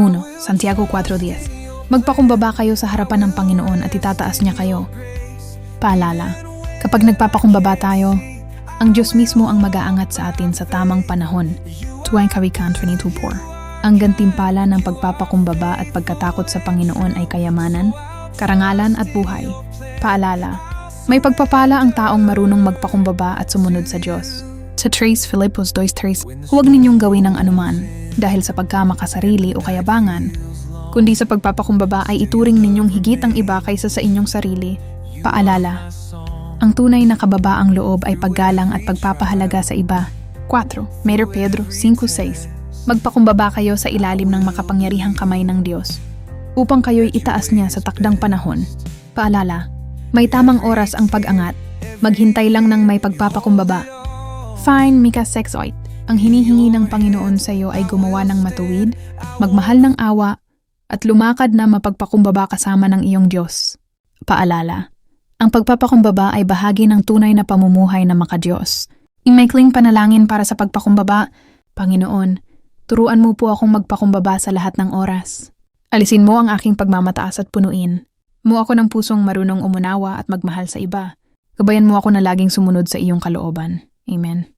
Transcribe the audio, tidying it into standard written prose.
1. Santiago 4:10. Magpakumbaba kayo sa harapan ng Panginoon at itataas niya kayo. Paalala, kapag nagpapakumbaba tayo, ang Diyos mismo ang mag-aangat sa atin sa tamang panahon. 2 Kawikaan 22:4. Ang gantimpala ng pagpapakumbaba at pagkatakot sa Panginoon ay kayamanan, karangalan at buhay. Paalala, may pagpapala ang taong marunong magpakumbaba at sumunod sa Diyos. Sa 3 Filipos 2:3, huwag ninyong gawin ang anuman dahil sa pagkamakasarili o kayabangan, kundi sa pagpapakumbaba ay ituring ninyong higit ang iba kaysa sa inyong sarili. Paalala, ang tunay na kababaang loob ay paggalang at pagpapahalaga sa iba. 4 Pedro 5:6. Magpakumbaba kayo sa ilalim ng makapangyarihang kamay ng Diyos upang kayo'y itaas niya sa takdang panahon. Paalala, may tamang oras ang pag-angat. Maghintay lang ng may pagpapakumbaba. Fine Micah 6:8. Ang hinihingi ng Panginoon sa iyo ay gumawa ng matuwid, magmahal ng awa, at lumakad na mapagpakumbaba kasama ng iyong Diyos. Paalala, ang pagpapakumbaba ay bahagi ng tunay na pamumuhay na maka-Diyos. Imaikling panalangin para sa pagpakumbaba. Panginoon, turuan mo po akong magpakumbaba sa lahat ng oras. Alisin mo ang aking pagmamataas at punuin mo ako ng pusong marunong umunawa at magmahal sa iba. Gabayan mo ako na laging sumunod sa iyong kalooban. Amen.